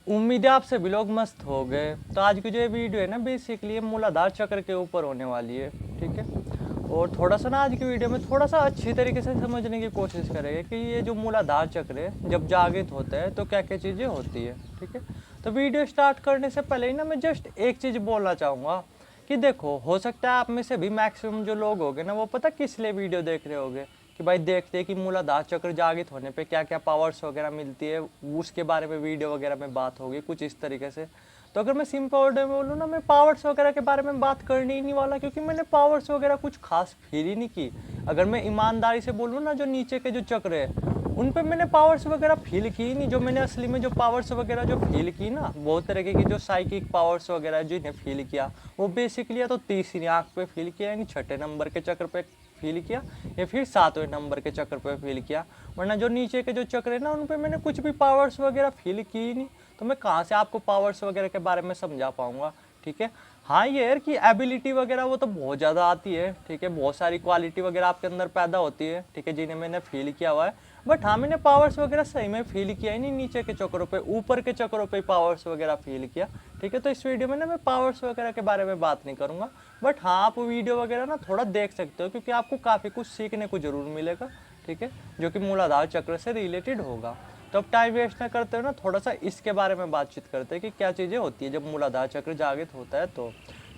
उम्मीद है आप सभी लोग मस्त हो गए। तो आज की जो ये वीडियो है ना बेसिकली मूलाधार चक्र के ऊपर होने वाली है, ठीक है। और थोड़ा सा ना आज की वीडियो में थोड़ा सा अच्छी तरीके से समझने की कोशिश करेंगे कि ये जो मूलाधार चक्र है जब जागृत होता है तो क्या क्या चीज़ें होती है, ठीक है। तो वीडियो स्टार्ट करने से पहले ही ना मैं जस्ट एक चीज़ बोलना चाहूँगा कि देखो, हो सकता है आप में से भी मैक्सिमम जो लोग होंगे ना वो पता किस लिए वीडियो देख रहे होंगे कि भाई देखते हैं कि मूलाधार चक्र जागृत होने पे क्या क्या पावर्स वगैरह मिलती है, उसके बारे में वीडियो वगैरह में बात होगी कुछ इस तरीके से। तो अगर मैं सिंपल वर्ड में बोलूँ ना, मैं पावर्स वगैरह के बारे में बात करने ही नहीं वाला, क्योंकि मैंने पावर्स वगैरह कुछ खास फील ही नहीं की। अगर मैं ईमानदारी से बोलूँ ना, जो नीचे के जो चक्र है उन पे मैंने पावर्स वगैरह फील की ही नहीं। जो मैंने असली में जो पावर्स वगैरह जो फील की ना, बहुत तरीके की जो साइकिक पावर्स वगैरह जो इन्हें फील किया, वो बेसिकली या तो तीसरी आंख पे फील किया, यानी छठे नंबर के चक्र पे फील किया, या फिर सातवें नंबर के चक्र पे फील किया। वरना जो नीचे के जो चक्र है ना उन पे मैंने कुछ भी पावर्स वगैरह फील की ही नहीं। तो मैं कहाँ से आपको पावर्स वगैरह के बारे में समझा पाऊंगा, ठीक है। हाँ ये है कि एबिलिटी वगैरह वो तो बहुत ज़्यादा आती है, ठीक है। बहुत सारी क्वालिटी वगैरह आपके अंदर पैदा होती है, ठीक है, जिन्हें मैंने फील किया हुआ है। बट हाँ, मैंने पावर्स वगैरह सही में फील किया ही नहीं नीचे के चक्रों पे, ऊपर के चक्रों पे पावर्स वगैरह फील किया, ठीक है। तो इस वीडियो में ना मैं पावर्स वगैरह के बारे में बात नहीं करूँगा। बट हाँ, आप वीडियो वगैरह ना थोड़ा देख सकते हो, क्योंकि आपको काफ़ी कुछ सीखने को जरूर मिलेगा, ठीक है, जो कि मूलाधार चक्र से रिलेटेड होगा। तो अब टाइम वेस्ट ना करते हुए ना थोड़ा सा इसके बारे में बातचीत करते हैं कि क्या चीज़ें होती है जब मूलाधार चक्र जागृत होता है तो,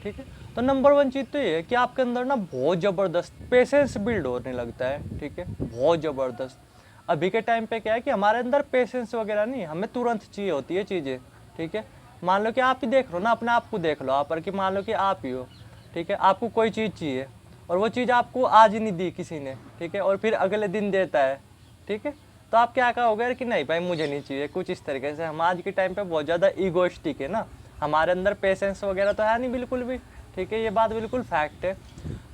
ठीक है। तो नंबर वन चीज़ तो ये है कि आपके अंदर ना बहुत ज़बरदस्त पेशेंस बिल्ड होने लगता है, ठीक है, बहुत ज़बरदस्त। अभी के टाइम पे क्या है कि हमारे अंदर पेशेंस वगैरह नहीं, हमें तुरंत चाहिए होती है चीज़ें, ठीक है। मान लो कि आप ही देख लो ना, अपने आप को देख लो आप, पर कि मान लो कि आप ही हो, ठीक है, आपको कोई चीज़ चाहिए और वो चीज़ आपको आज ही नहीं दी किसी ने, ठीक है, और फिर अगले दिन देता है, ठीक है। तो आप क्या कहोगे यार कि नहीं भाई मुझे नहीं चाहिए, कुछ इस तरीके से। हम आज के टाइम पे बहुत ज़्यादा ईगोइस्टिक है ना, हमारे अंदर पेशेंस वगैरह तो है नहीं बिल्कुल भी, ठीक है, ये बात बिल्कुल फैक्ट है।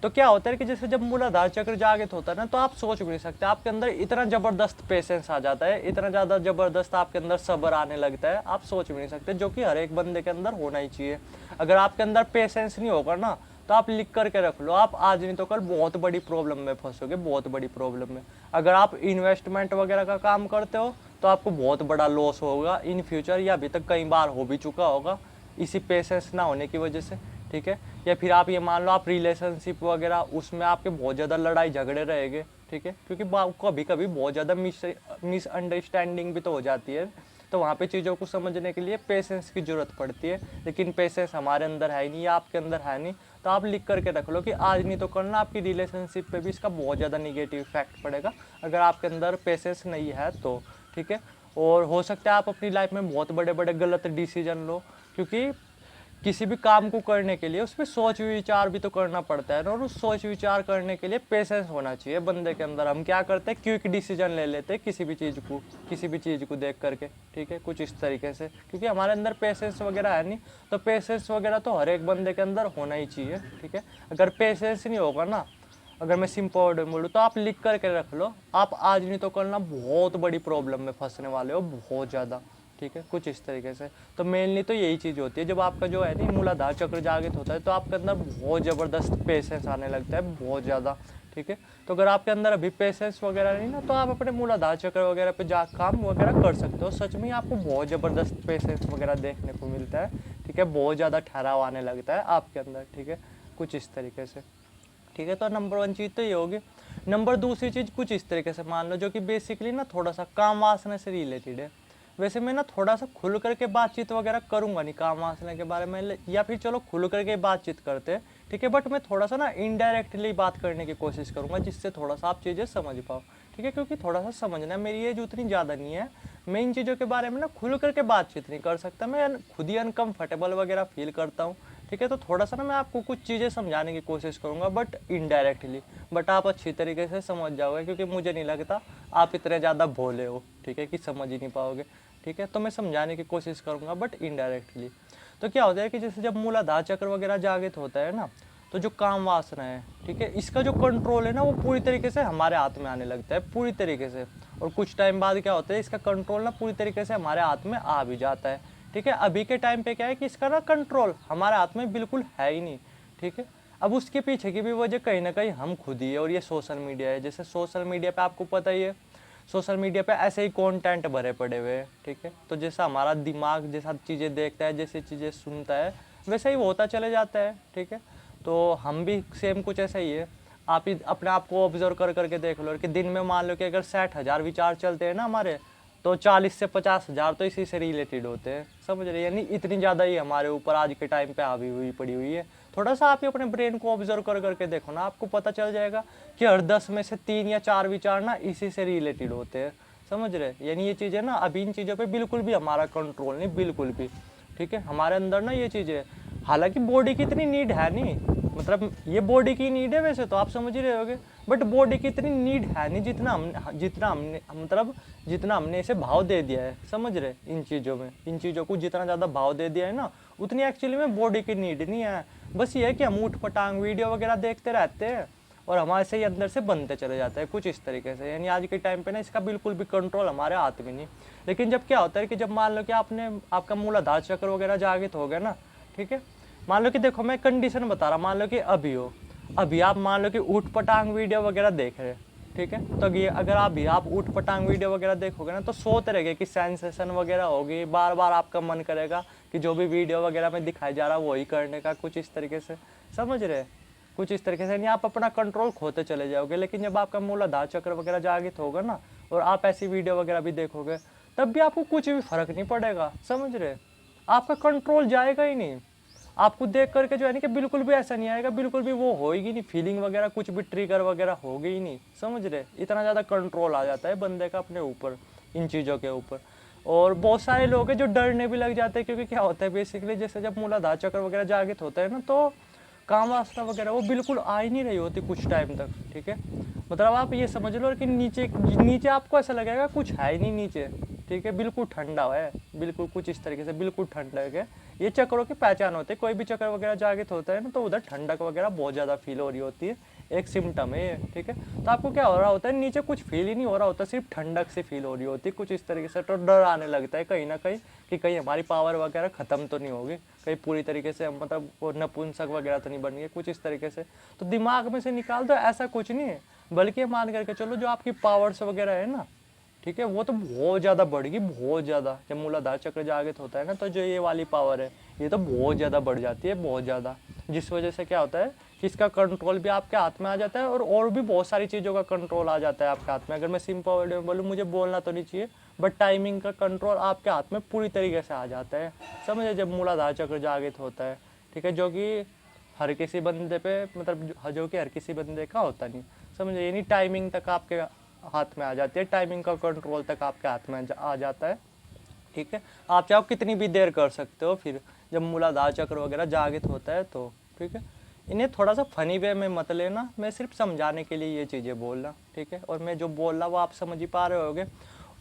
तो क्या होता है कि जैसे जब मूलाधार चक्र जागृत होता है ना, तो आप सोच भी नहीं सकते, आपके अंदर इतना ज़बरदस्त पेशेंस आ जाता है, इतना ज़्यादा ज़बरदस्त आपके अंदर सब्र आने लगता है, आप सोच भी नहीं सकते, जो कि हर एक बंदे के अंदर होना ही चाहिए। अगर आपके अंदर पेशेंस नहीं होगा ना, तो आप लिख करके रख लो, आप आज नहीं तो कल बहुत बड़ी प्रॉब्लम में फंसोगे, बहुत बड़ी प्रॉब्लम में। अगर आप इन्वेस्टमेंट वगैरह का काम करते हो तो आपको बहुत बड़ा लॉस होगा इन फ्यूचर, या अभी तक कई बार हो भी चुका होगा इसी पेशेंस ना होने की वजह से, ठीक है। या फिर आप ये मान लो आप रिलेशनशिप वगैरह उसमें आपके बहुत ज़्यादा लड़ाई झगड़े रहेंगे, ठीक है, क्योंकि कभी कभी बहुत ज़्यादा मिसअंडरस्टैंडिंग भी तो हो जाती है। तो वहाँ पे चीज़ों को समझने के लिए पेशेंस की ज़रूरत पड़ती है, लेकिन पेशेंस हमारे अंदर है नहीं या आपके अंदर है नहीं। तो आप लिख करके रख लो कि आज नहीं तो कल ना आपकी रिलेशनशिप पे भी इसका बहुत ज़्यादा निगेटिव इफेक्ट पड़ेगा, अगर आपके अंदर पेशेंस नहीं है तो, ठीक है। और हो सकता है आप अपनी लाइफ में बहुत बड़े बड़े गलत डिसीजन लो, क्योंकि किसी भी काम को करने के लिए उसमें सोच विचार भी तो करना पड़ता है ना, और उस सोच विचार करने के लिए पेशेंस होना चाहिए बंदे के अंदर। हम क्या करते हैं, क्विक डिसीजन ले लेते हैं किसी भी चीज़ को देख करके, ठीक है, कुछ इस तरीके से, क्योंकि हमारे अंदर पेशेंस वगैरह है नहीं। तो पेशेंस वगैरह तो हर एक बंदे के अंदर होना ही चाहिए, ठीक है। अगर पेशेंस नहीं होगा ना, अगर मैं सिंपल वर्ड में बोलूँ तो आप लिख करके रख लो, आप आज नहीं तो कल ना बहुत बड़ी प्रॉब्लम में फंसने वाले हो, बहुत ज़्यादा, ठीक है, कुछ इस तरीके से। तो मेनली तो यही चीज़ होती है, जब आपका जो है ना मूलाधार चक्र जागृत होता है तो आपके अंदर बहुत ज़बरदस्त पेशेंस आने लगता है, बहुत ज़्यादा, ठीक है। तो अगर आपके अंदर अभी पेशेंस वगैरह नहीं ना, तो आप अपने मूलाधार चक्र वगैरह पे जा काम वगैरह कर सकते हो, सच में आपको बहुत ज़बरदस्त पेशेंस वगैरह देखने को मिलता है, ठीक है, बहुत ज़्यादा ठहराव आने लगता है आपके अंदर, ठीक है, कुछ इस तरीके से, ठीक है। तो नंबर वन चीज़ तो ये होगी। नंबर दूसरी चीज़ कुछ इस तरीके से मान लो, जो कि बेसिकली ना थोड़ा सा काम वासना से रिलेटेड है। वैसे मैं ना थोड़ा सा खुल करके बातचीत वगैरह करूंगा नहीं काम वासना के बारे में, या फिर चलो खुल करके बातचीत करते हैं, ठीक है, बट मैं थोड़ा सा ना इनडायरेक्टली बात करने की कोशिश करूंगा, जिससे थोड़ा सा आप चीज़ें समझ पाओ, ठीक है, क्योंकि थोड़ा सा समझना, मेरी एज उतनी ज़्यादा नहीं है, मैं इन चीज़ों के बारे में ना खुल करके बातचीत नहीं कर सकता, मैं खुद ही अनकम्फर्टेबल वगैरह फील करता हूँ, ठीक है। तो थोड़ा सा ना मैं आपको कुछ चीज़ें समझाने की कोशिश करूँगा, बट इनडायरेक्टली, बट आप अच्छी तरीके से समझ जाओगे, क्योंकि मुझे नहीं लगता आप इतने ज़्यादा भोले हो, ठीक है, कि समझ ही नहीं पाओगे, ठीक है। तो मैं समझाने की कोशिश करूँगा बट इनडायरेक्टली। तो क्या होता है कि जैसे जब मूलाधार चक्र वगैरह जागृत होता है ना, तो जो काम वासना है, ठीक है, इसका जो कंट्रोल है ना वो पूरी तरीके से हमारे हाथ में आने लगता है, पूरी तरीके से। और कुछ टाइम बाद क्या होता है, इसका कंट्रोल ना पूरी तरीके से हमारे हाथ में आ भी जाता है, ठीक है। अभी के टाइम पे क्या है कि इसका ना कंट्रोल हमारे हाथ में बिल्कुल है ही नहीं, ठीक है। अब उसके पीछे की भी वजह कहीं ना कहीं हम खुद ही है, और ये सोशल मीडिया है। जैसे सोशल मीडिया पे आपको पता ही है, सोशल मीडिया पे ऐसे ही कंटेंट भरे पड़े हुए हैं, ठीक है। तो जैसा हमारा दिमाग जैसा चीज़ें देखता है, जैसे चीज़ें सुनता है, वैसे ही वो होता चले जाता है, ठीक है। तो हम भी सेम कुछ ऐसा ही है। आप ही अपने आप को ऑब्जर्व कर करके देख लो कि दिन में मान लो कि अगर 60,000 विचार चलते हैं ना हमारे, तो 40 से 50,000 तो इसी से रिलेटेड होते हैं, समझ रहे। यानी इतनी ज़्यादा ही हमारे ऊपर आज के टाइम पे हावी हुई पड़ी हुई है। थोड़ा सा आप ही अपने ब्रेन को ऑब्जर्व कर करके देखो ना, आपको पता चल जाएगा कि हर 10 में से 3 या 4 विचार ना इसी से रिलेटेड होते हैं, समझ रहे। यानी ये चीज़ें ना अभी इन चीज़ों पे बिल्कुल भी हमारा कंट्रोल नहीं, बिल्कुल भी, ठीक है। हमारे अंदर ना ये चीज़ें, हालांकि बॉडी की इतनी नीड है नहीं, मतलब ये बॉडी की नीड है वैसे तो आप समझ ही रहे होगे, बट बॉडी की इतनी नीड है नहीं जितना हमने इसे भाव दे दिया है, समझ रहे। इन चीज़ों को जितना ज़्यादा भाव दे दिया है ना, उतनी एक्चुअली में बॉडी की नीड नहीं है। बस ये है कि हम ऊट पटांग वीडियो वगैरह देखते रहते हैं और हमारे से ही अंदर से बनते चले जाते हैं कुछ इस तरीके से। यानी आज के टाइम पे ना इसका बिल्कुल भी कंट्रोल हमारे हाथ में नहीं। लेकिन जब क्या होता है कि जब मान लो कि आपका मूलाधार चक्र वगैरह जागृत हो गया ना, ठीक है। मान लो कि देखो मैं कंडीशन बता रहा, मान लो कि अभी आप मान लो कि ऊट पटांग वीडियो वगैरह देख रहे हैं, ठीक है। तो ये अगर आप ऊट पटांग वीडियो वगैरह देखोगे ना, तो 100 तरह के कि सेंसेशन वगैरह होगी, बार बार आपका मन करेगा कि जो भी वीडियो वगैरह में दिखाया जा रहा है वही करने का, कुछ इस तरीके से, समझ रहे। कुछ इस तरीके से यानी आप अपना कंट्रोल खोते चले जाओगे। लेकिन जब आपका मूलाधार चक्र वगैरह जागृत होगा ना, और आप ऐसी वीडियो वगैरह भी देखोगे, तब भी आपको कुछ भी फर्क नहीं पड़ेगा, समझ रहे। आपका कंट्रोल जाएगा ही नहीं। आपको देख करके जो है ना कि बिल्कुल भी ऐसा नहीं आएगा, बिल्कुल भी वो होएगी नहीं, फीलिंग वगैरह कुछ भी ट्रिगर वगैरह होगी ही नहीं, समझ रहे। इतना ज़्यादा कंट्रोल आ जाता है बंदे का अपने ऊपर, इन चीज़ों के ऊपर। और बहुत सारे लोग हैं जो डरने भी लग जाते हैं, क्योंकि क्या होता है बेसिकली, जैसे जब मूलाधार चक्र वगैरह जागृत होता है ना, तो काम वासना वगैरह वो बिल्कुल आ ही नहीं रही होती कुछ टाइम तक, ठीक है। मतलब आप ये समझ लो कि नीचे आपको ऐसा लगेगा कुछ है ही नहीं नीचे, ठीक है। बिल्कुल ठंडा है, बिल्कुल कुछ इस तरीके से, बिल्कुल ठंडा है। ये चक्रों की पहचान होती है। कोई भी चक्र वगैरह जागृत होता है ना, तो उधर ठंडक वगैरह बहुत ज़्यादा फील हो रही होती है, एक सिम्टम है ये, ठीक है। तो आपको क्या हो रहा होता है, नीचे कुछ फील ही नहीं हो रहा होता, सिर्फ ठंडक से फील हो रही होती है कुछ इस तरीके से। तो डर आने लगता है कहीं ना कहीं कि कहीं हमारी पावर वगैरह ख़त्म तो नहीं होगी, कहीं पूरी तरीके से मतलब वो नपुंसक वगैरह तो नहीं बन गए, कुछ इस तरीके से। तो दिमाग में से निकाल दो, ऐसा कुछ नहीं है। बल्कि मान करके चलो जो आपकी पावर्स वगैरह है ना, ठीक है, वो तो बहुत ज़्यादा बढ़ेगी, बहुत ज़्यादा। जब मूलाधार चक्र जागृत होता है ना, तो जो ये वाली पावर है ये तो बहुत ज़्यादा बढ़ जाती है, बहुत ज़्यादा। जिस वजह से क्या होता है कि इसका कंट्रोल भी आपके हाथ में आ जाता है, और भी बहुत सारी चीज़ों का कंट्रोल आ जाता है आपके हाथ में। अगर मैं सिंपल वर्ड में बोलूँ, मुझे बोलना तो नहीं चाहिए, बट टाइमिंग का कंट्रोल आपके हाथ में पूरी तरीके से आ जाता है, समझे। जब मूलाधार चक्र जागृत होता है, ठीक है, जो कि हर किसी बंदे पे मतलब जो कि हर किसी बंदे का होता नहीं, समझे। यानी टाइमिंग तक आपके हाथ में आ जाती है, टाइमिंग का कंट्रोल तक आपके हाथ में आ जाता है, ठीक है। आप चाहो कितनी भी देर कर सकते हो फिर, जब मूलाधार चक्र वगैरह जागृत होता है तो, ठीक है। इन्हें थोड़ा सा फनी वे में मत लेना, मैं सिर्फ समझाने के लिए ये चीज़ें बोल रहा, ठीक है। और मैं जो बोल रहा वो आप समझ ही पा रहे होगे।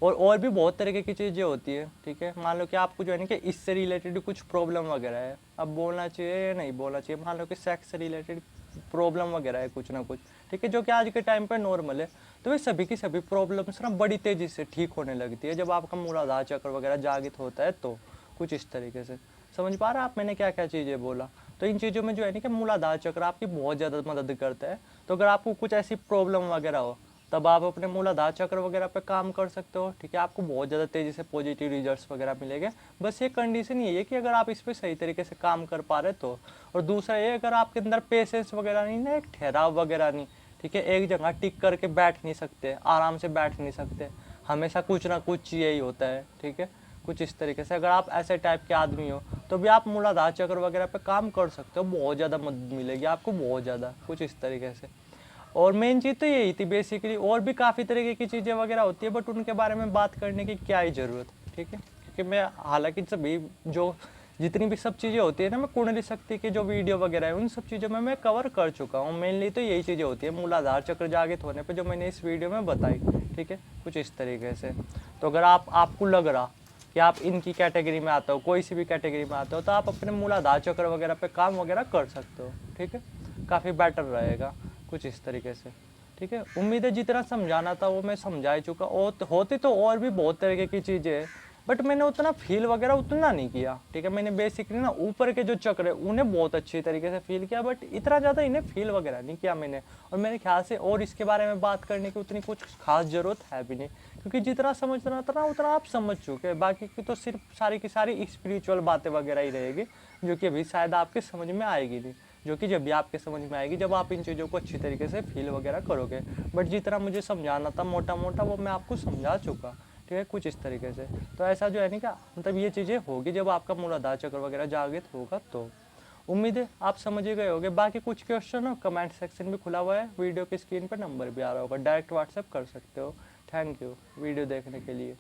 और भी बहुत तरीके की चीज़ें होती है, ठीक है। मान लो कि आपको जो है ना कि इससे रिलेटेड कुछ प्रॉब्लम वगैरह है, अब बोलना चाहिए या नहीं बोलना चाहिए। मान लो कि सेक्स से रिलेटेड प्रॉब्लम वगैरह है कुछ ना कुछ, ठीक है, जो कि आज के टाइम पे नॉर्मल है। तो वे सभी की सभी प्रॉब्लम्स ना बड़ी तेज़ी से ठीक होने लगती है जब आपका मूलाधार चक्र वगैरह जागृत होता है, तो कुछ इस तरीके से। समझ पा रहे हैं आप मैंने क्या क्या चीज़ें बोला। तो इन चीज़ों में जो है ना कि मूलाधार चक्र आपकी बहुत ज़्यादा मदद करता है। तो अगर आपको कुछ ऐसी प्रॉब्लम वगैरह हो, तब आप अपने मूलाधार चक्र वगैरह पे काम कर सकते हो, ठीक है। आपको बहुत ज़्यादा तेज़ी से पॉजिटिव रिजल्ट्स वगैरह मिलेंगे। बस ये कंडीशन ये है कि अगर आप इस पर सही तरीके से काम कर पा रहे तो। और दूसरा ये, अगर आपके अंदर पेशेंस वगैरह नहीं ना, एक ठहराव वगैरह नहीं, ठीक है, एक जगह टिक करके बैठ नहीं सकते, आराम से बैठ नहीं सकते, हमेशा कुछ ना कुछ चाहिए ही होता है, ठीक है, कुछ इस तरीके से। अगर आप ऐसे टाइप के आदमी हो तो भी आप मूलाधार चक्र वगैरह पे काम कर सकते हो, बहुत ज़्यादा मदद मिलेगी आपको, बहुत ज़्यादा, कुछ इस तरीके से। और मेन चीज़ तो यही थी बेसिकली। और भी काफ़ी तरीके की चीज़ें वगैरह होती है, बट उनके बारे में बात करने की क्या ही ज़रूरत, ठीक है। क्योंकि मैं हालांकि सभी जो जितनी भी सब चीज़ें होती है ना, मैं कुंडली शक्ति के जो वीडियो वगैरह है उन सब चीज़ों में मैं कवर कर चुका हूँ। मेनली तो यही चीज़ें होती है मूलाधार चक्र जागृत होने पे जो मैंने इस वीडियो में बताई, ठीक है, कुछ इस तरीके से। तो अगर आपको लग रहा कि आप इनकी कैटेगरी में आते हो, कोई सी भी कैटेगरी में आते हो, तो आप अपने मूलाधार चक्र वगैरह पे काम वगैरह कर सकते हो, ठीक है, काफ़ी बेटर रहेगा, कुछ इस तरीके से, ठीक है। उम्मीद है जितना समझाना था वो मैं समझा ही चुका। और होती तो और भी बहुत तरीके की चीज़ें हैं, बट मैंने उतना फील वगैरह उतना नहीं किया, ठीक है। मैंने बेसिकली ना ऊपर के जो चक्र है उन्हें बहुत अच्छी तरीके से फील किया, बट इतना ज़्यादा इन्हें फील वगैरह नहीं किया मैंने। और मेरे ख्याल से और इसके बारे में बात करने की उतनी कुछ खास ज़रूरत है भी नहीं, क्योंकि जितना समझना था ना उतना आप समझ चुके हैं, बाकी की तो सिर्फ सारी की सारी स्पिरिचुअल बातें वगैरह ही रहेगी, जो कि अभी शायद आपके समझ में आएगी नहीं, जो कि जब भी आपके समझ में आएगी जब आप इन चीज़ों को अच्छी तरीके से फील वगैरह करोगे। बट जितना मुझे समझाना था मोटा मोटा वो मैं आपको समझा चुका, ठीक है, कुछ इस तरीके से। तो ऐसा जो है नहीं क्या, मतलब ये चीज़ें होगी जब आपका मूलाधार चक्र वगैरह जागृत होगा। तो उम्मीद है आप समझ ही गए होंगे। बाकी कुछ क्वेश्चन हो कमेंट सेक्शन भी खुला हुआ है, वीडियो की स्क्रीन पर नंबर भी आ रहा होगा, डायरेक्ट व्हाट्सएप कर सकते हो। थैंक यू वीडियो देखने के लिए।